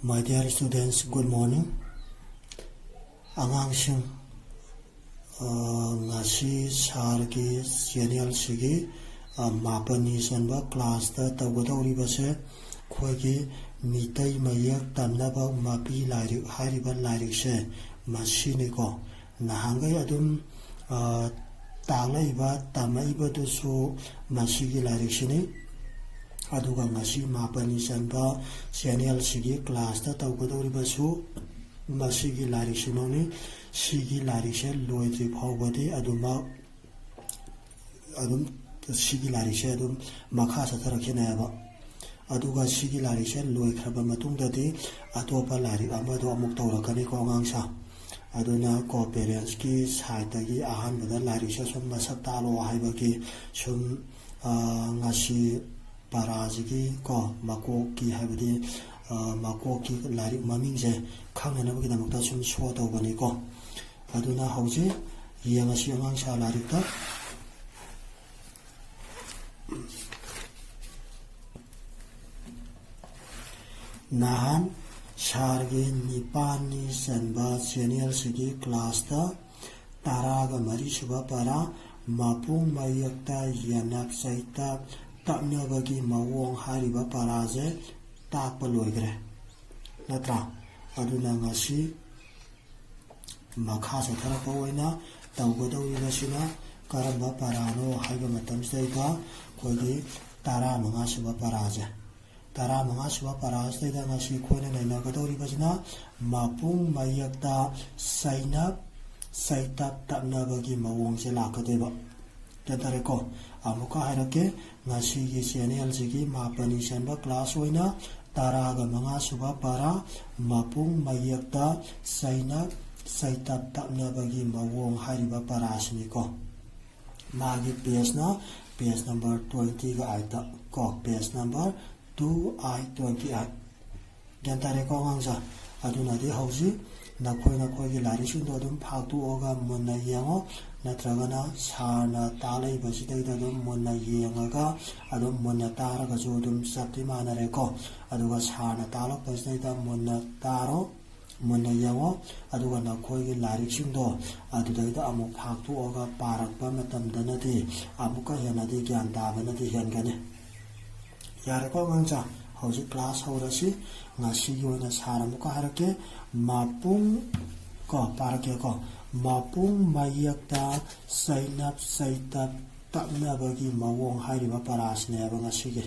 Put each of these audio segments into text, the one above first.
My dear students, good morning. Angangsing ngasi sargi serial sigi mapani sanba class da tawgadawri base khoigi mitai mayak tamnaba mapi lairik hariba lairik se masini ko nahangai adum taglaiba tamaiba dusu masigi lairik sini aduga ngasi mapani sanba serial sigi class da tawgadawri basu masigi lairik sinoni sigi lairik se loidri phawbadi aduma sigi lairik se adum makha satharakhinayaba aduga sigi lairik se loikraba matungdadi atopa lairik amado amuk tawrakani ko angangsa aduna ko parents ki side gi ahanbada lairik se sum masak talo haibagi sum ngasi parajigi ko makoki haibadi makoki lairik mamingse khanghanabagidamukta sum show tawbani ko aduna hauji yangasi angangsa lairikta nahan sargi nipani sanba senior sigi class ta taraga mari suba para mapung mayakta yanak saita tapnabagi mawong hariba paraje takpa loigre natra aduna ngasi makha satharapa oina tawgadawribasina karamba parano haiba matamsdaida khoigi tara manga suba paraje tara manga suba parasdaida ngasi khoina nainagadawribasina mapung mayakta sainap saitap tapnabagi mawongse lakadeba tatareko amuka hairake ngasi gi channel sigi mapani sanba class oina taraga manga suba para mapung mayakta sainap saitap tapnabagi mawong hariba parasini ko magi page number 20 ga aita ko page number 2i28 gantare ko ngangsa aduna di hauji nakhoi gi lairik do dum phaktu oga munna yango natragana sarna talai basidai dum munna yangaga adum munna taraga jo dum sapti manare ko aduga sarna talak basidai da munna taro munna yango aduga nakhoi gi lairik do adudai da amuk phaktu oga parakpa matamdanati amuka yanadi gyan dabanati hengane yare ko ngangsa hauji class haurasi ngasi yoina saramuka harake mapung ko parake ko mapung mayakta sainap saitap tapnabagi mawong hariba parasne aba ngasige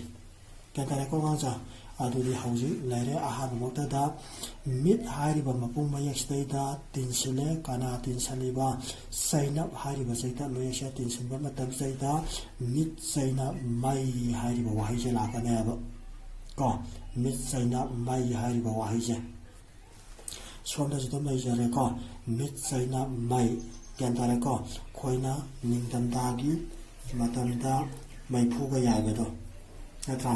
kentare ko ngangsa adudi hauji laire ahanmukta da mit hariba mapung mayak staida tinsile kana tinsaliba sainap hariba saitap mayaksa tinsinba matam saida mit sainap mai hariba wahije lakane aba ko mit sainap mai hariba wahije somda jito mai jare ko mit sainap mai kentare ko khoina ningtamdagi matamda mai phuga yaibado natra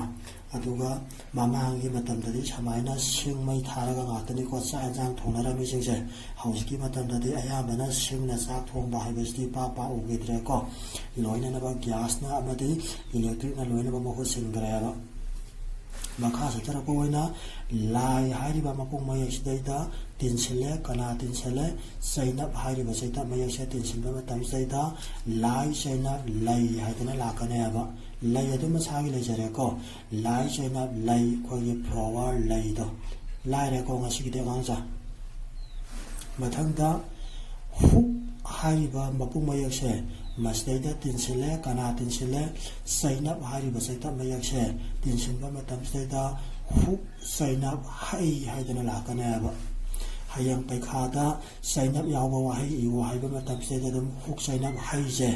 aduga mamangi matamdadi samaina singmai tharaga ngatani ko chaanjang thonarami singse hausiki matamdadi ayambana singna chak thongba haibasti pa ugidre ko loina naba gas na amadi electric na loina ba mahu singreba makha satara ko oina lai hariba mapung mayak sidaida tinsile kana tinsile sainap hariba saita mayak se tinsilba matam saida lai sainap lai haidana lakane aba lai adu masagi lejare ko lai sainap lai khogi flower lai do lai re ko ngasi gide gangsa mathangda hu hariba mapung mayak se masdaida tinsile kana tinsile sainap hariba saita mayak se tinsilba matam saida hu sainap hai haidana lakane aba hayang paikhada sainap yawa wahai iwa haiba matam saida dum huk sainap hai je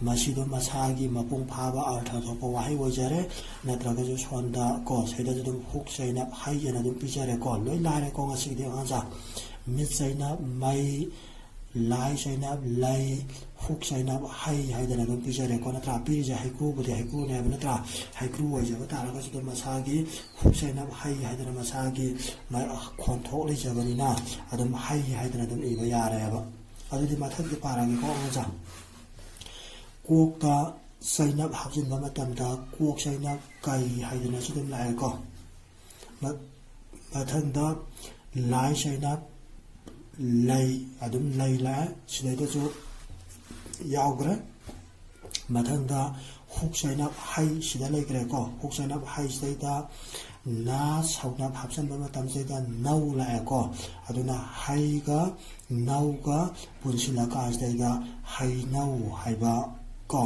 masido masagi mapung phaba artha thopa wahai wajare natraga jo sonda ko saida dum huk sainap hai jana dum pichare ko loi lare ko ngasi de anga mit sainap mai lai sainap lai huk sainap hai haidana dum pichare ko natra pirija haiku budi haiku ne natra haiku wajaba taraga jo masagi huk sainap hai haidana masagi mai khonthok le jabanina adum hai haidana dum iba yare aba adudi mathak di paragi ko anga kokta sainap hapjinba matamda kok sainap kai haidana sudum lai ko ꯃꯊꯪꯗ ꯂꯥꯏ ꯁꯩꯅꯞ ꯂꯩ ꯑꯗꯨꯝ ꯂꯩ ꯂꯥꯛꯑꯦ ꯁꯤꯗꯩꯗꯁꯨ ꯌꯥꯎꯈ꯭ꯔꯦ ꯃꯊꯪꯗ hook ꯁꯩꯅꯞ ꯍꯩ ꯁꯤꯗ ꯂꯩꯈ꯭ꯔꯦꯀꯣ hook ꯁꯩꯅꯞ ꯍꯩ ꯁꯤꯗꯩꯗ ꯅꯥ ꯁꯧꯅꯞ ꯍꯥꯞꯆꯟꯕ ꯃꯇꯝꯁꯤꯗ ꯅꯧ ꯂꯥꯛꯑꯦꯀꯣ ꯑꯗꯨꯅ ꯍꯩꯒ ꯅꯧꯒ ꯄꯨꯟꯁꯤꯜꯂꯀꯥꯟꯁꯤꯗꯩꯗ ꯍꯩꯅꯧ ꯍꯥꯏꯕ ꯀꯣ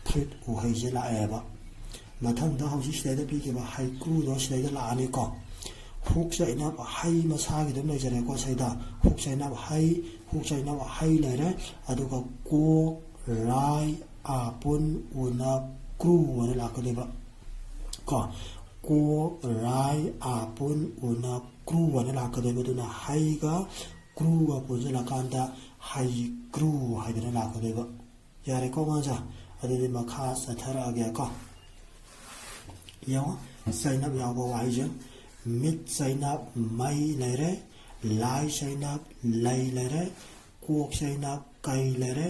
ꯐ꯭ꯔꯨꯏꯠ ꯎꯍꯩꯁꯦ ꯂꯥꯛꯑꯦꯕ ꯃꯊꯪꯗ ꯍꯧꯖꯤꯛ ꯁꯤꯗꯩꯗ ꯄꯤꯈꯤꯕ ꯍꯩꯀ꯭ꯔꯨꯗꯣ ꯁꯤꯗꯩꯗ ꯂꯥꯛꯑꯅꯤꯀꯣ ꯍꯨꯛ ꯁꯩꯅꯞ ꯍꯩ ꯃꯁꯥꯒꯤ ꯑꯗꯨꯝ ꯂꯩꯖꯔꯦꯀꯣ ꯁꯤꯗ ꯍꯨꯛ ꯁꯩꯅꯞ ꯍꯩ ꯂꯩꯔꯦ ꯑꯗꯨꯒ ꯀꯣꯛ ꯔꯥꯏ ꯑꯥꯄꯨꯟ ꯎꯅꯞ ꯀ꯭ꯔꯨ ꯑꯅ ꯂꯥꯛꯀꯗꯣꯏꯕ ꯀꯣ ꯀꯣꯛ ꯔꯥꯏ ꯑꯥꯄꯨꯟ ꯎꯅꯞ ꯀ꯭ꯔꯨ ꯑꯅ ꯂꯥꯛꯀꯗꯣꯏꯕ ꯑꯗꯨꯅ ꯍꯩꯒ ꯀ꯭ꯔꯨꯒ ꯄꯨꯟꯁꯤꯜꯂꯀꯥꯟꯗ ꯍꯩꯀ꯭ꯔꯨ ꯍꯥꯏꯗꯅ ꯂꯥꯛꯀꯗꯣꯏꯕ ꯌꯥꯔꯦꯀꯣ ꯑꯉꯥꯡꯁꯦ ꯑꯗꯨꯗꯤ ꯃꯈꯥ ꯆꯠꯊꯔꯛꯑꯒꯦꯀꯣ ꯌꯦꯡꯉꯣ ꯆꯩꯅꯞ ꯌꯥꯎꯕ ꯋꯥꯍꯩꯁꯦ ꯃꯤꯠ ꯆꯩꯅꯞ ꯃꯩ ꯂꯩꯔꯦ ꯂꯥꯏ ꯆꯩꯅꯞ ꯂꯩ ꯂꯩꯔꯦ ꯀꯣꯛ ꯆꯩꯅꯞ ꯀꯩ ꯂꯩꯔꯦ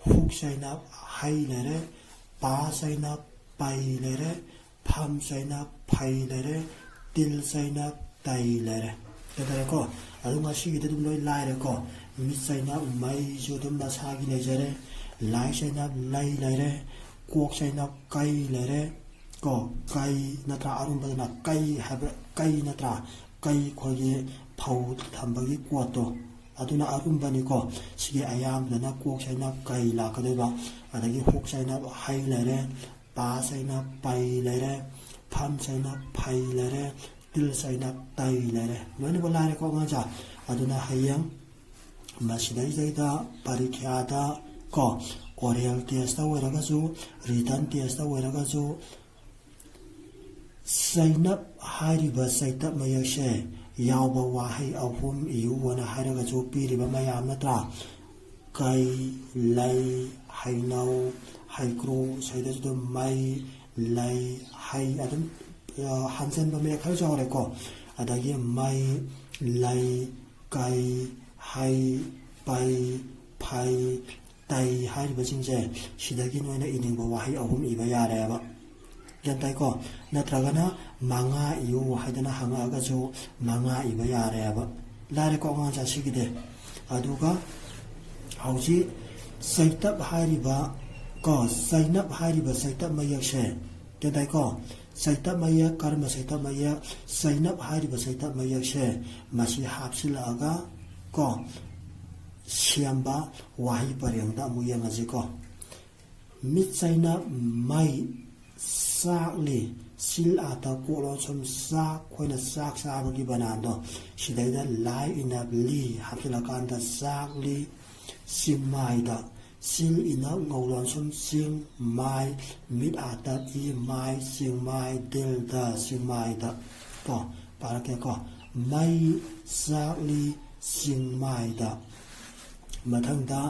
ꯍꯨꯛ ꯆꯩꯅꯞ ꯍꯩ ꯂꯩꯔꯦ ꯄꯥ ꯆꯩꯅꯞ ꯄꯩ ꯂꯩꯔꯦ ꯐꯝ ꯆꯩꯅꯞ ꯐꯩ ꯂꯩꯔꯦ ꯇꯤꯜ ꯆꯩꯅꯞ ꯇꯩ ꯂꯩꯔꯦ ꯀꯩꯗꯧꯔꯦꯀꯣ ꯑꯗꯨ ꯉꯁꯤꯒꯤꯗꯤ ꯑꯗꯨꯝ ꯂꯣꯏ ꯂꯥꯏꯔꯦꯀꯣ ꯃꯤꯠ ꯆꯩꯅꯞ ꯃꯩꯁꯨ ꯑꯗꯨꯝ ꯃꯁꯥꯒꯤ ꯂꯩꯖꯔꯦ ꯂꯥꯏ ꯆꯩꯅꯞ ꯂꯩ ꯂꯩꯔꯦ ꯀꯣꯛ ꯆꯩꯅꯞ ꯀꯩ ꯂꯩꯔꯦ ꯀꯣ ꯀꯩ ꯅꯠꯇ꯭ꯔꯥ ꯑꯔꯨꯝꯕꯗꯅ ꯀꯩ ꯍꯥꯏꯕ ꯀꯩ ꯅꯠꯇ꯭ꯔꯥ ꯀꯩ ꯑꯩꯈꯣꯏꯒꯤ ꯐꯧ ꯊꯝꯕꯒꯤ ꯀꯣꯠꯇꯣ ꯑꯗꯨꯅ ꯑꯔꯨꯝꯕꯅꯤꯀꯣ ꯁꯤꯒꯤ ꯑꯌꯥꯝꯕꯗꯅ ꯀꯣꯛ ꯆꯩꯅꯞ ꯀꯩ ꯂꯥꯛꯀꯗꯣꯏꯕ ꯑꯗꯒꯤ ꯍꯨꯛ ꯆꯩꯅꯞ ꯍꯩ ꯂꯩꯔꯦ ꯄꯥ ꯆꯩꯅꯞ ꯄꯩ ꯂꯩꯔꯦ ꯐꯝ ꯆꯩꯅꯞ ꯐꯩ ꯂꯩꯔꯦ ꯇꯤꯜ ꯆꯩꯅꯞ ꯇꯩ ꯂꯩꯔꯦ ꯂꯣꯏꯅꯃꯛ ꯂꯥꯏꯔꯦꯀꯣ ꯑꯉꯥꯡꯁꯦ ꯑꯗꯨꯅ ꯍꯌꯦꯡ ꯃꯁꯤꯗꯩꯗ ꯄꯔꯤꯈ꯭ꯌꯥꯗ ꯀꯣ ꯑꯣꯔꯦꯜ ꯇꯦꯁꯇ ꯑꯣꯏꯔꯒꯁꯨ ꯔꯤꯇꯟ ꯇꯦꯁꯇ ꯑꯣꯏꯔꯒꯁꯨ ꯆꯩꯅꯞ ꯍꯥꯏꯔꯤꯕ ꯆꯩꯇꯞ ꯃꯌꯦꯛꯁꯦ ꯌꯥꯎꯕ ꯋꯥꯍꯩ ꯑꯍꯨꯝ ꯏꯌꯨꯑꯅ ꯍꯥꯏꯔꯒꯁꯨ ꯄꯤꯔꯤꯕ ꯃꯌꯥꯝ ꯅꯠꯇ꯭ꯔꯥ ꯀꯩ ꯂꯩ ꯍꯩꯅꯧ ꯍꯩꯀ꯭ꯔꯨ ꯁꯤꯗꯁꯨ ꯑꯗꯨꯝ ꯃꯩ ꯂꯩ ꯍꯩ ꯑꯗꯨꯝ ꯍꯟꯖꯟꯕ ꯃꯌꯦꯛ ꯈꯔ ꯌꯥꯎꯔꯦꯀꯣ ꯑꯗꯒꯤ ꯃꯩ ꯂꯩ ꯀꯩ ꯍꯩ ꯄꯩ ꯐꯩ ꯇꯩ ꯍꯥꯏꯔꯤꯕꯁꯤꯡꯁꯦ ꯁꯤꯗꯒꯤ ꯅꯣꯏꯅ ꯏꯅꯤꯡꯕ ꯋꯥꯍꯩ ꯑꯍꯨꯝ ꯏꯕ ꯌꯥꯔꯦꯕ ꯒ꯭ꯌꯥꯟ ꯇꯥꯏꯀꯣ ꯅꯠꯇ꯭ꯔꯒꯅ ꯃꯉꯥ ꯏꯌꯨ ꯍꯥꯏꯗꯅ ꯍꯪꯉꯛꯑꯒꯁꯨ ꯃꯉꯥ ꯏꯕ ꯌꯥꯔꯦꯕ ꯂꯥꯏꯔꯦꯀꯣ ꯑꯉꯥꯡꯁꯦ ꯁꯤꯒꯤꯗꯤ ꯑꯗꯨꯒ ꯍꯧꯖꯤꯛ ꯆꯩꯇꯞ ꯍꯥꯏꯔꯤꯕ ꯀꯣ ꯆꯩꯅꯞ ꯍꯥꯏꯔꯤꯕ ꯆꯩꯇꯞ ꯃꯌꯦꯛꯁꯦ ꯒ꯭ꯌꯥꯟ ꯇꯥꯏꯀꯣ ꯆꯩꯇꯞ ꯃꯌꯦꯛ ꯀꯔꯝꯕ ꯆꯩꯇꯞ ꯃꯌꯦꯛ ꯆꯩꯅꯞ ꯍꯥꯏꯔꯤꯕ ꯆꯩꯇꯞ ꯃꯌꯦꯛꯁꯦ ꯃꯁꯤ ꯍꯥꯞꯆꯤꯜꯂꯛꯑꯒ ꯀꯣ ꯁꯦꯝꯕ ꯋꯥꯍꯩ ꯄꯔꯦꯡꯗ ꯑꯃꯨꯛ ꯌꯦꯡꯉꯁꯤꯀꯣ ꯃꯤꯠ ꯆꯩꯅꯞ ꯃꯩ ꯆꯥꯛꯂꯤ ꯁꯤꯜ ꯑꯥꯇ ꯀꯣꯛꯂꯣꯟ ꯁꯨꯝ ꯆꯥꯛ ꯑꯩꯈꯣꯏꯅ ꯆꯥꯛ ꯆꯥꯕꯒꯤ ꯕꯅꯥꯟꯗꯣ ꯁꯤꯗꯩꯗ ꯂꯥꯏ ꯏꯅꯞ ꯂꯤ ꯍꯥꯞꯆꯤꯜꯂꯀꯥꯟꯗ ꯆꯥꯛꯂꯤ ꯆꯤꯡꯃꯥꯏꯗ ꯁꯤꯜ ꯏꯅꯞ ꯉꯧꯂꯣꯟ ꯁꯨꯝ ꯆꯤꯡ ꯃꯥꯏ ꯃꯤꯠ ꯑꯥꯇ ꯏ ꯃꯥꯏ ꯆꯤꯡꯃꯥꯏ ꯗꯤꯜꯗ ꯆꯤꯡꯃꯥꯏꯗ ꯀꯣ ꯄꯥꯔꯛꯀꯦꯀꯣ ꯃꯩ ꯆꯥꯛꯂꯤ ꯆꯤꯡꯃꯥꯏꯗ ꯃꯊꯪꯗ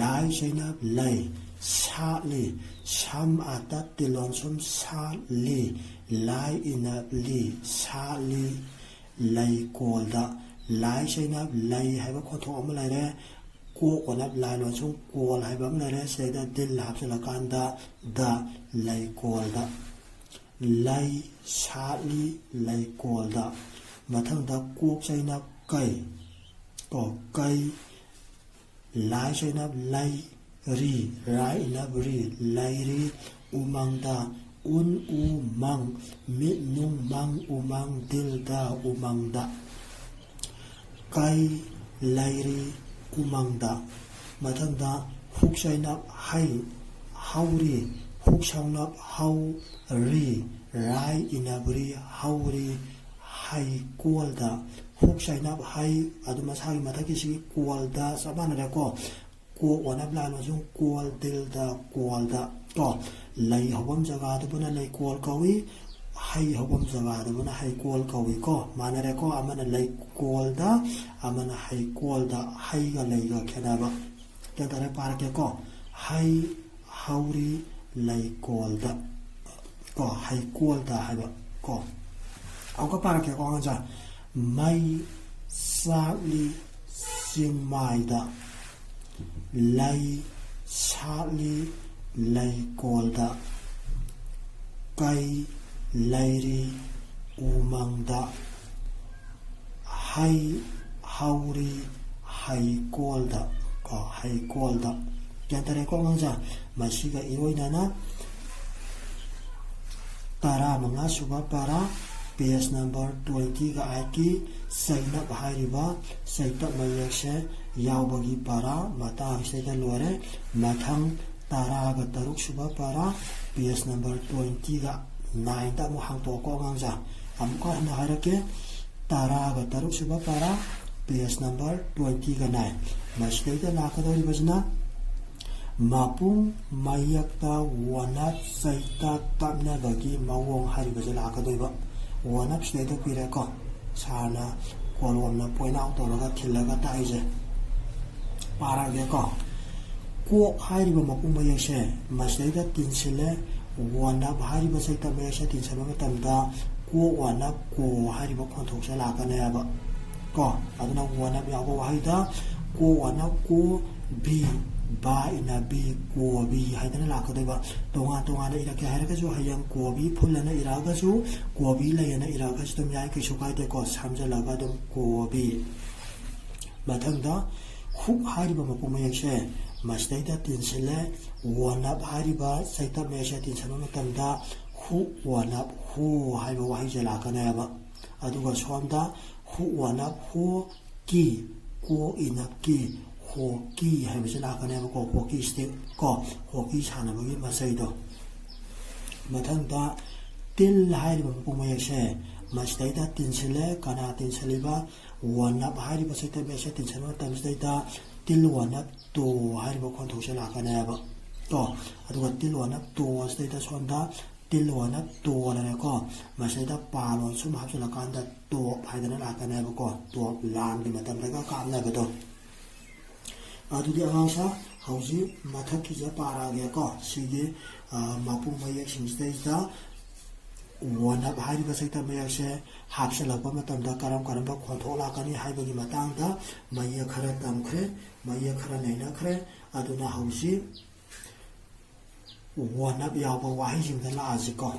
ꯂꯥꯏ ꯆꯩꯅꯞ ꯂꯩ ꯁꯥꯠꯂꯤ ꯁꯝ ꯑꯥꯇ ꯇꯤꯜꯂꯣꯟ ꯁꯨꯝ ꯁꯥꯠꯂꯤ ꯂꯥꯏ ꯏꯅꯞ ꯂꯤ ꯁꯥꯠꯂꯤ ꯂꯩꯀꯣꯜꯗ ꯂꯥꯏ ꯆꯩꯅꯞ ꯂꯩ ꯍꯥꯏꯕ ꯈꯣꯟꯊꯣꯛ ꯑꯃ ꯂꯩꯔꯦ ꯀꯣꯛ ꯑꯣꯅꯞ ꯂꯥꯏ ꯂꯣꯟꯁꯨꯝ ꯀꯣꯜ ꯍꯥꯏꯕ ꯑꯃ ꯂꯩꯔꯦ ꯁꯤꯗꯩꯗ ꯗꯤꯜ ꯍꯥꯞꯆꯤꯜꯂꯀꯥꯟꯗ ꯗ ꯂꯩꯀꯣꯜꯗ ꯂꯩ ꯁꯥꯠꯂꯤ ꯂꯩꯀꯣꯜꯗ ꯃꯊꯪꯗ ꯀꯣꯛ ꯆꯩꯅꯞ ꯀꯩ ꯀꯣ ꯀꯩ ꯂꯥꯏ ꯆꯩꯅꯞ ꯂꯩ ꯔꯤ ꯔꯥꯏ ꯏꯅꯞ ꯔꯤ ꯂꯩꯔꯤ ꯎꯃꯪꯗ ꯎꯟ ꯎ ꯃꯪ ꯃꯤꯠ ꯅꯨꯡ ꯃꯪ ꯎꯃꯪ ꯗꯤꯜꯗ ꯎꯃꯪꯗ ꯀꯩ ꯂꯩꯔꯤ ꯎꯃꯪꯗ ꯃꯊꯪꯗ ꯍꯨꯛ ꯆꯩꯅꯞ ꯍꯩ ꯍꯧꯔꯤ ꯍꯨꯛ ꯁꯧꯅꯞ ꯍꯧ ꯔꯤ ꯔꯥꯏ ꯏꯅꯞ ꯔꯤ ꯍꯧꯔꯤ ꯍꯩꯀꯣꯜꯗ ꯍꯨꯛ ꯆꯩꯅꯞ ꯍꯩ ꯑꯗꯨ ꯃꯁꯥꯒꯤ ꯃꯊꯛꯀꯤꯁꯤꯒꯤ ꯀꯣꯜꯗ ꯆꯞ ꯃꯥꯟꯅꯔꯦꯀꯣ ꯀꯣꯛ ꯑꯣꯅꯞ ꯂꯥꯏ ꯑꯃꯁꯨꯡ ꯀꯣꯜ ꯗꯤꯜꯗ ꯀꯣꯜꯗ ꯀꯣ ꯂꯩ ꯍꯧꯐꯝ ꯖꯒꯥꯗꯨꯕꯨꯅ ꯂꯩꯀꯣꯜ ꯀꯧꯏ ꯍꯩ ꯍꯧꯐꯝ ꯖꯒꯥꯗꯨꯕꯨꯅ ꯍꯩꯀꯣꯜ ꯀꯧꯏ ꯀꯣ ꯃꯥꯟꯅꯔꯦꯀꯣ ꯑꯃꯅ ꯂꯩꯀꯣꯜꯗ ꯑꯃꯅ ꯍꯩꯀꯣꯜꯗ ꯍꯩꯒ ꯂꯩꯒ ꯈꯦꯠꯅꯕ ꯒ꯭ꯌꯥꯟ ꯇꯥꯔꯦ ꯄꯥꯔꯛꯀꯦꯀꯣ ꯍꯩ ꯍꯧꯔꯤ ꯂꯩꯀꯣꯜꯗ ꯀꯣ ꯍꯩꯀꯣꯜꯗ ꯍꯥꯏꯕ ꯀꯣ ꯑꯃꯨꯛꯀ ꯄꯥꯔꯛꯀꯦꯀꯣ ꯑꯉꯥꯡꯁꯦ ꯃꯩ ꯆꯥꯛꯂꯤ ꯆꯤꯡꯃꯥꯏꯗ ꯂꯩ ꯁꯥꯠꯂꯤ ꯂꯩꯀꯣꯜꯗ ꯀꯩ ꯂꯩꯔꯤ ꯎꯃꯪꯗ hai hauri hai kolda ko hai kolda gantare ko nganja masiga iroinana tara manga suba para page number 20 ga aiki saina bahariba saita mayakshe yaubagi para mata haiseda lore mathang tara ga taruk suba para page number 20 ga 9 da mo hangto ko nganja amka na harake tara ga taruk suba para page number 20 ga 9 masida lakadori bajna mapung mayakta wanap saita tapna bagi mawong hari baje lakadoi ba wanap sida pire ko sana kolom na point out to ga thilaga taije para ge ko hari ba mapung mayakse masida tinsile wanap hari ba saita mayakse tinsaba matamda wanap ko hari ba khonthok se lakane ba ko aduna wanap ya ko haida ko wanap ko bi ba ina bi ko bi haidana lakadeba tonga na ira ke haraka jo hayang ko bi phulana iraga ju ko bi layana iraga ju tum yai ke sukai de ko samja laga dum ko bi mathangda khu hariba mapuma yakshe masdaida tinsile wana hariba saita mesha tinsama matamda khu wana hu haiba wahi jala kana ba aduga somda khu wana hu ki ko ina ki hoki hay bisi lakane ko hoki stick ko hoki chana bagi masai do mathang da til hai ba puma yase masdai da tinsile kana tinsile ba wana hai ba sai ta be sai tinsile ba tamsdai da til wana to hai ba kon those lakane ba to aduga til wana to asdai da sonda til wana to la ko masai da palon sum hab sala kan da to hai da lakane ba ko to lan bi matam da ka kam na ba do adudi angsa hauji mathaki ja para ge ko sige mapung mayak simstai da wana bhari ba saita mayak se hapsala ba matam da karam ba khonthola kani haibagi matang da maya khara tam khre maya khara naina khre aduna hauji wana ya ba wahi jing da la ji ko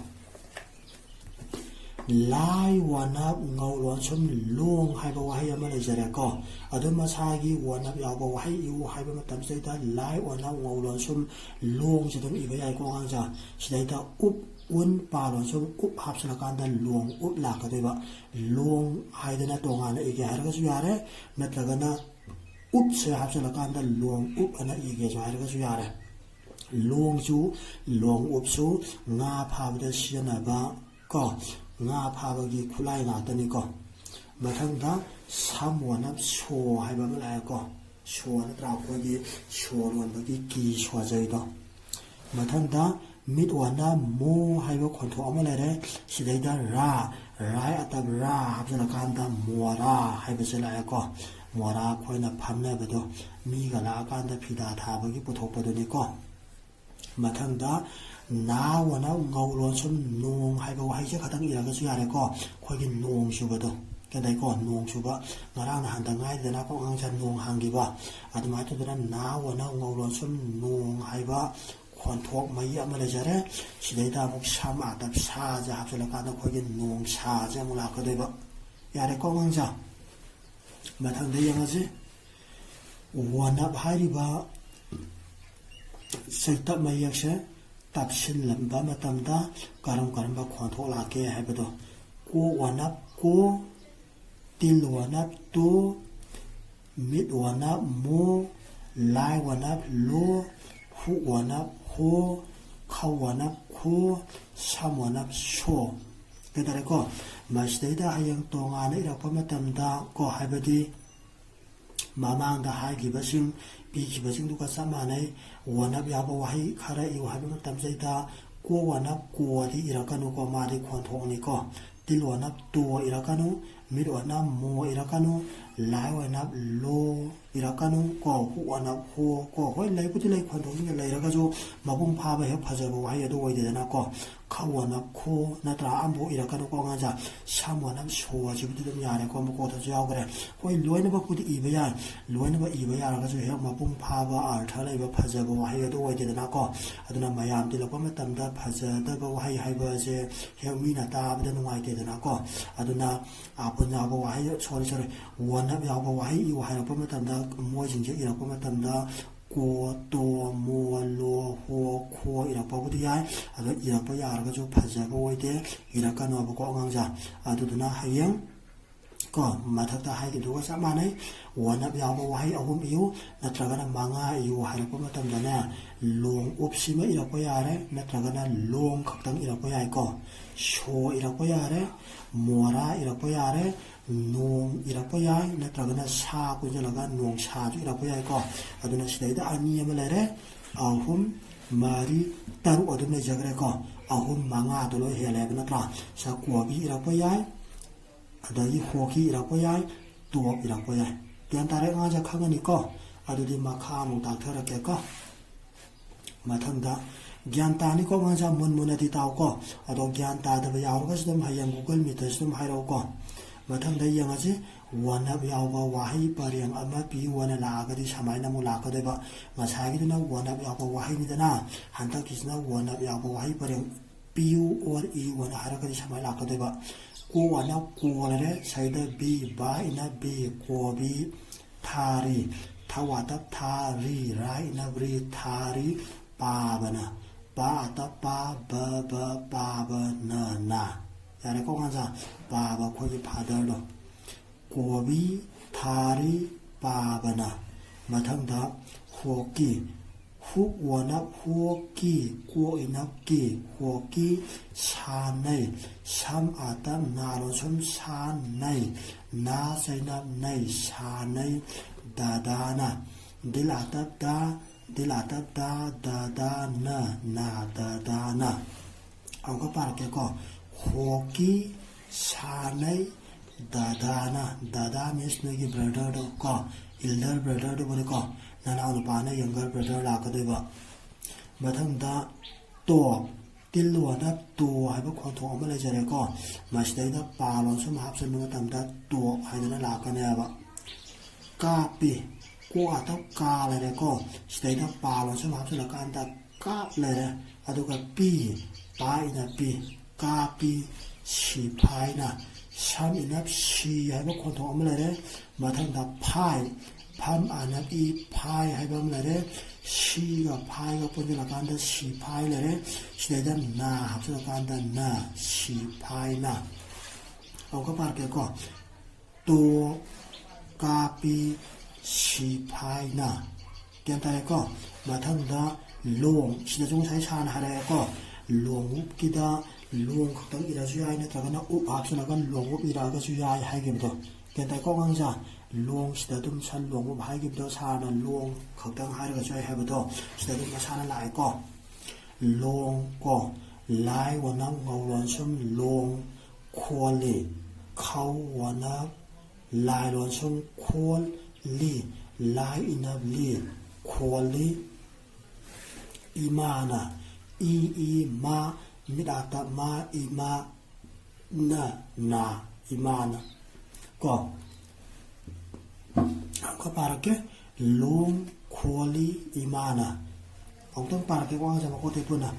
lai wana ngawlon sum long haiba wahi ama lejare ko aduma sagi wana ya ba wahi yu haiba matam saita lai wana ngawlon sum long jidum iba yai ko gangja sidaita up un palon sum up hapsala kanda long up la ka deba long haidana tonga na ige harga su yare natlagana up se hapsala kanda long up ana ige su harga su yare long su long up su nga phabda siana ba ko nga phabagi khulai na tani ko mathangda samwanap so haiba ma la ko so na tra ko gi so ron bagi ki so jai do mathangda midwana mo haiba khontho ama la re sidaida rai atab ra habjana kanda mora haiba se la ko mora khoina phamna ba do mi ga la kanda phida tha bagi puthok pa do ni ko mathangda na wana ngawlon sum nong haiba wahi se khatang iraga su yare ko khogi nong suba do kedai ko nong suba ngarang handa ngai dena ko angchan nong hangi ba aduma to dana na wana ngawlon sum nong haiba khonthok mai ama le jare sidai da muk sama tab sa ja hapsala kana khogi nong sa ja mula ko deba yare ko ngja mathang de yangaje wana bhari ba saita mai yakse tapsin lamba matamda karam ba khontho la ke haibado ko wanap ko til wanap to mid wanap mo lai wanap lo hu wanap ho khaw wanap kho sam wanap sho kedare ko masdaida hayang tonga na ira pa matamda ko haibadi mamangda haigi basing biki basing duka samanai wanap yaba wahi khara i wahi matam zaita ko wanap ko di irakanu ko mari khontho ni ko til wanap to irakanu mid wanap mo irakanu lai wanap lo irakanu ko hu wanap ho ko hoi lai puti lai khontho ni lai raka jo mabung pha ba he phajaba wahi ado wai de na ko khaw wanap kho natra ambo irakanu ko nga ja sam wanap so ji puti dum yare ko mo ko tho jaw gre hoi loina ba puti i ba ya loina ba i ba ya raka jo he mabung pha ba artha lai ba phajaba wahi ado wai de na ko aduna mayam ti lokwa matam da phajada ba wahi hai ba je he wi na ta ba da ngai te na ko aduna ꯄꯥꯎꯈꯨꯟ ꯌꯥꯎꯕ ꯋꯥꯍꯩ ꯁꯣꯔꯤ ꯋꯥꯅꯞ ꯌꯥꯎꯕ ꯋꯥꯍꯩ ꯏꯌꯨ ꯍꯥꯏꯔꯛꯄ ꯃꯇꯝꯗ ꯃꯣꯏꯁꯤꯡꯁꯦ ꯏꯔꯛꯄ ꯃꯇꯝꯗ ꯀꯣ ꯇꯣ ꯃꯣ ꯂꯣ ꯍꯣ ꯈꯣ ꯏꯔꯛꯄꯕꯨꯗꯤ ꯌꯥꯏ ꯑꯗꯣ ꯏꯔꯛꯄ ꯌꯥꯔꯒꯁꯨ ꯐꯖꯕ ꯑꯣꯏꯗꯦ ꯏꯔꯛꯀꯅꯣꯕꯀꯣ ꯑꯉꯥꯡꯁꯦ ꯑꯗꯨꯗꯨꯅ ꯍꯌꯦꯡ ꯀꯣ ꯃꯊꯛꯇ ꯍꯥꯏꯈꯤꯕꯗꯨꯒ ꯆꯞ ꯃꯥꯟꯅꯩ ꯋꯥꯅꯞ ꯌꯥꯎꯕ ꯋꯥꯍꯩ 3 ꯏꯌꯨ ꯅꯠꯇ꯭ꯔꯒꯅ 5 ꯏꯌꯨ ꯍꯥꯏꯔꯛꯄ ꯃꯇꯝꯗꯅꯦ ꯂꯣꯡ ꯎꯞꯁꯤꯃ ꯏꯔꯛꯄ ꯌꯥꯔꯦ ꯅꯠꯇ꯭ꯔꯒꯅ ꯂꯣꯡ ꯈꯛꯇꯪ ꯏꯔꯛꯄ ꯌꯥꯏꯀꯣ ꯁꯣ ꯏꯔꯛꯄ ꯌꯥꯔꯦ ꯃꯣꯔꯥ ꯏꯔꯛꯄ ꯌꯥꯔꯦ ꯅꯣꯡ ꯏꯔꯛꯄ ꯌꯥꯏ ꯅꯠꯇ꯭ꯔꯒꯅ ꯁꯥ ꯄꯨꯟꯁꯤꯜꯂꯒ ꯅꯣꯡ ꯁꯥꯁꯨ 이ꯔꯛꯄ ꯌꯥꯏꯀꯣ ꯑꯗꯨꯅ ꯁꯤꯗꯩꯗ ꯑꯅꯤ ꯑꯃ ꯂꯩꯔꯦ 3 4 5 ꯑꯗꯨꯝ ꯂꯩꯖꯈ꯭ꯔꯦꯀꯣ 3 5도 ꯂꯣꯏ ꯍꯦꯜꯂꯦꯕ ꯅꯠꯇ꯭ꯔꯥ ꯁꯀꯣꯕꯤ 이ꯔꯛꯄ ꯌꯥꯏ ꯑꯗꯒꯤ ꯍꯣꯀꯤ 이ꯔꯛꯄ ꯌꯥꯏ ꯇꯣꯞ 이ꯔꯛꯄ ꯌꯥꯏ ꯒ꯭ꯌꯥꯟ ꯇꯥꯔꯦ ꯑꯉꯥꯡꯁꯦ ꯈꯪꯒꯅꯤꯀꯣ ꯑꯗꯨꯗꯤ ꯃꯈꯥ ꯑꯃꯨꯛ ꯇꯥꯛꯊꯔꯛꯀꯦꯀꯣ ꯃꯊꯪꯗ ꯒ꯭ꯌꯥꯟ ꯇꯥꯅꯤꯀꯣ ꯑꯉꯥꯡꯁꯦ ꯃꯨꯟꯅꯗꯤ ꯇꯥꯎꯀꯣ ꯑꯗꯣ ꯒ꯭ꯌꯥꯟ ꯇꯥꯗꯕ ꯌꯥꯎꯔꯒꯁꯨ ꯑꯗꯨꯝ ꯍꯌꯦꯡ ꯒꯨꯒꯜ ꯃꯤꯠꯇꯁꯨ ꯑꯗꯨꯝ ꯍꯥꯏꯔꯛꯎꯀꯣ ꯃꯊꯪꯗ ꯌꯦꯡꯉꯁꯤ ꯋꯥꯅꯞ ꯌꯥꯎꯕ ꯋꯥꯍꯩ ꯄꯔꯦꯡ ꯑꯃ ꯄꯤꯌꯨꯅ ꯂꯥꯛꯑꯒꯗꯤ ꯁꯨꯃꯥꯏꯅ ꯑꯃꯨꯛ ꯂꯥꯛꯀꯗꯣꯏꯕ ꯉꯁꯥꯏꯒꯤꯗꯨꯅ ꯋꯥꯅꯞ ꯌꯥꯎꯕ ꯋꯥꯍꯩꯅꯤꯗꯅ ꯍꯟꯗꯛꯀꯤꯁꯤꯅ ꯋꯥꯅꯞ ꯌꯥꯎꯕ ꯋꯥꯍꯩ ꯄꯔꯦꯡ ꯄꯤꯌꯨ ꯑꯣꯔ ꯏꯌꯨꯅ ꯍꯥꯏꯔꯒꯗꯤ ꯁꯨꯃꯥꯏꯅ ꯂꯥꯛꯀꯗꯣꯏꯕ ꯀꯣꯅ ꯀꯣꯂꯔꯦ ꯁꯩꯗ ꯕꯤ ꯕꯥꯏꯅ ꯕꯤ ꯀꯣꯕꯤ ꯊꯥꯔꯤ ꯊꯋꯥꯇꯞ ꯊꯥꯔꯤ ꯔꯥꯏꯅ ꯕ꯭ꯔꯤ ꯊꯥꯔꯤ ꯄꯥꯕꯅ ꯄꯥꯇ ꯄꯥ ꯕ ꯄꯥꯕꯅ ꯅ ꯌꯥꯔꯦꯀꯣ ꯉꯥꯟꯁꯥ ꯄꯥꯕ ꯑꯩꯈꯣꯏꯒꯤ ꯐꯥꯗꯔꯗꯣ ꯀꯣꯕꯤ ꯊꯥꯔꯤ ꯄꯥꯕꯅ ꯃꯊꯪꯗ ꯍꯣꯛꯀꯤ ꯍꯨꯛ ꯋꯥꯅꯞ ꯍꯣꯛꯀꯤ ꯀꯣꯏꯅꯞꯀꯤ ꯍꯣꯛꯀꯤ ꯁꯥꯅꯩ ꯁꯝ ꯑꯥꯇꯞ ꯅꯥꯂꯣꯟꯁꯨꯝ ꯁꯥꯅꯩ ꯅꯥ ꯆꯩꯅꯞ ꯅꯩ ꯁꯥꯅꯩ ꯗꯥꯗꯥꯅ ꯗꯤꯜ ꯑꯥꯇꯞ ꯗꯥ ꯗꯥꯗꯥꯅ ꯅꯥ ꯗꯥꯗꯥꯅ ꯑꯃꯨꯛꯀ ꯄꯥꯔꯛꯀꯦꯀꯣ ꯍꯣꯛꯀꯤ ꯁꯥꯅꯩ ꯗꯥꯗꯥꯅ ꯗꯥꯗꯥ ꯃꯤꯟꯁ ꯅꯣꯏꯒꯤ ꯕ꯭ꯔꯗꯔꯗꯣ ꯀꯣꯏꯜꯗꯔ ꯕ꯭ꯔꯗꯔꯗꯨꯕꯨꯅꯤꯀꯣ ꯅꯅꯥꯎ ꯅꯨꯄꯥꯅ ꯌꯪꯒꯔ ꯕ꯭ꯔꯗꯔ ꯂꯥꯛꯀꯗꯣꯏꯕ ꯃꯊꯪꯗ ꯇꯣꯞ ꯇꯤꯜꯂꯣꯅ ꯇꯣ ꯍꯥꯏꯕ ꯈꯣꯟꯊꯣꯛ ꯑꯃ ꯂꯩꯖꯔꯦꯀꯣ ꯃꯁꯤꯗꯩꯗ ꯄꯥꯂꯣꯟ ꯁꯨꯝ ꯍꯥꯞꯆꯤꯟꯕ ꯃꯇꯝꯗ ꯇꯣꯞ ꯍꯥꯏꯗꯅ ꯂꯥꯛꯀꯅꯦꯕ ꯀꯥꯞꯄꯤ ꯀꯣ ꯑꯇꯞ ꯀꯥ ꯂꯩꯔꯦꯀꯣ ꯁꯤꯗꯩꯗ ꯄꯥꯂꯣꯟ ꯁꯨꯝ ꯍꯥꯞꯆꯤꯜꯂꯀꯥꯟꯗ ꯀꯥꯞ ꯂꯩꯔꯦ ꯑꯗꯨꯒ ꯄꯤ ꯄꯥꯏꯅ ꯄꯤ ꯀꯥꯄꯤ ꯁꯤꯐꯥꯏꯅ ꯁꯝ ꯏꯅꯞ ꯁꯤ ꯍꯥꯏꯕ ꯈꯣꯟꯊꯣꯛ ꯑꯃ ꯂꯩꯔꯦ ꯃꯊꯪꯗ ꯐꯥꯏ ꯐꯝ ꯑꯅꯞ ꯏ ꯐꯥꯏ ꯍꯥꯏꯕ ꯑꯃ ꯂꯩꯔꯦ 시가 파이가 뻗어나간다 시파이래 시대다 나 합쳐나간다 나 시파이나 아까 말했고 또 까비 시파이나 괜찮을까 마탕다 롱 시대 중사이 산 하래고 롱읍기다 롱 각당 이라주 야이네 다가나 읍 합쳐나간 롱읍 이라가주 야이 하이게부터 괜찮을까 강자 롱 시대도 산 롱읍 하이게부터 사는 롱 각당 하려가주 야이 해부터 시대도 사는 라이고 롱고 라이 원함 ngầu 롱 콜리 카우 원함 라이 원숨 콜리 라이 이납리 콜리 이마나 이마 미라타 마 이마 나 이마나 거 아까 바르게 롱 콜리 이마나 엉뚱 바르게 와서 먹고 대구나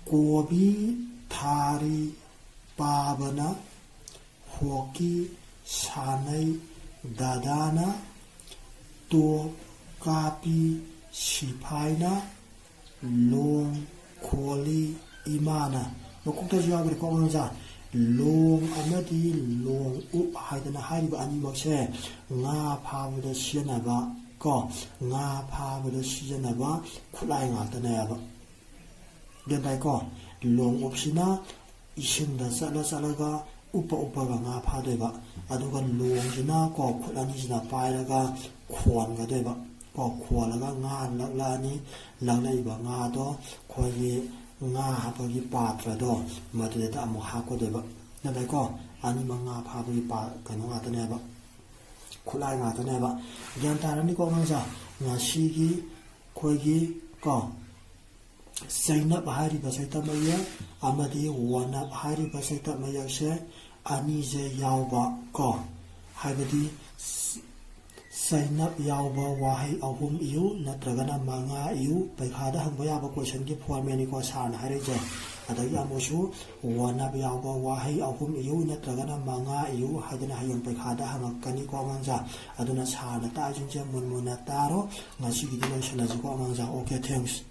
고비 타리 바바나 호기 사나이 다다나 또 까비 시파이나 롱 콜리 이마나 녹국도 지역으로 꺼내자 롱 아마디 롱 읍 하이드나 하이브 아니먹세 nga 파브도 시연하바 거 nga 파브도 시연하바 쿨라이 나타나야바 된다이 거롱 없이나 이신다 살라살라가 우빠가 nga 파되바 아두가 롱지나 거 쿨라니지나 파이라가 콘가 되바 ꯈꯣꯜꯂꯒ ꯉꯥ ꯂꯛꯂꯛꯑꯅꯤ ꯂꯛꯂꯛꯏꯕ ꯉꯥꯗꯣ ꯑꯩꯈꯣꯏꯒꯤ ꯉꯥ ꯍꯥꯞꯄꯒꯤ ꯄꯥꯇ꯭ꯔꯗꯣ ꯃꯗꯨꯗ ꯑꯃꯨꯛ ꯍꯥꯞꯀꯗꯣꯏꯕ ꯅꯠꯇ꯭ꯔꯀꯣ ꯑꯅꯤꯃꯛ ꯉꯥ ꯐꯥꯕꯒꯤ ꯀꯩꯅꯣ ꯉꯥꯛꯇꯅꯦꯕ ꯈꯨꯠꯂꯥꯏ ꯉꯥꯛꯇꯅꯦꯕ ꯒ꯭ꯌꯥꯟ ꯇꯥꯔꯅꯤꯀꯣ ꯑꯉꯥꯡꯁꯥ ꯉꯁꯤꯒꯤ ꯑꯩꯈꯣꯏꯒꯤ ꯆꯩꯅꯞ ꯍꯥꯏꯔꯤꯕ ꯁꯩꯇꯞ ꯃꯌꯦꯛ ꯑꯃꯗꯤ ꯋꯥꯅꯞ ꯍꯥꯏꯔꯤꯕ ꯁꯩꯇꯞ ꯃꯌꯦꯛꯁꯦ ꯑꯅꯤꯁꯦ ꯌꯥꯎꯕ ꯍꯥꯏꯕꯗꯤ ꯆꯩꯅꯞ ꯌꯥꯎꯕ ꯋꯥꯍꯩ ꯑꯍꯨꯝ ꯏꯌꯨ ꯅꯠꯇ꯭ꯔꯒꯅ ꯃꯉꯥ ꯏꯌꯨ ꯄꯩꯈꯥꯗ ꯍꯪꯕ ꯌꯥꯕ ꯀꯣꯏꯁꯟꯒꯤ ꯐꯣꯔꯃꯦꯠꯅꯤꯀꯣ ꯁꯥꯔꯅ ꯍꯥꯏꯔꯛꯏꯁꯦ ꯑꯗꯒꯤ ꯑꯃꯨꯛꯁꯨ ꯋꯥꯅꯞ ꯌꯥꯎꯕ ꯋꯥꯍꯩ ꯑꯍꯨꯝ ꯏꯌꯨ ꯅꯠꯇ꯭ꯔꯒꯅ ꯃꯉꯥ ꯏꯌꯨ ꯍꯥꯏꯗꯅ ꯍꯌꯦꯡ ꯄꯩꯈꯥꯗ ꯍꯪꯉꯛꯀꯅꯤꯀꯣ ꯑꯉꯥꯡꯁꯥ ꯑꯗꯨꯅ ꯁꯥꯔꯅ ꯇꯥꯛꯏꯁꯤꯡꯁꯦ ꯃꯨꯟꯅ ꯇꯥꯔꯣ ꯉꯁꯤꯒꯤꯗꯤ ꯂꯣꯏꯁꯤꯜꯂꯁꯤꯀꯣ ꯑꯉꯥꯡꯁꯥ ꯑꯣꯀꯦ ꯊꯦꯡꯛꯁ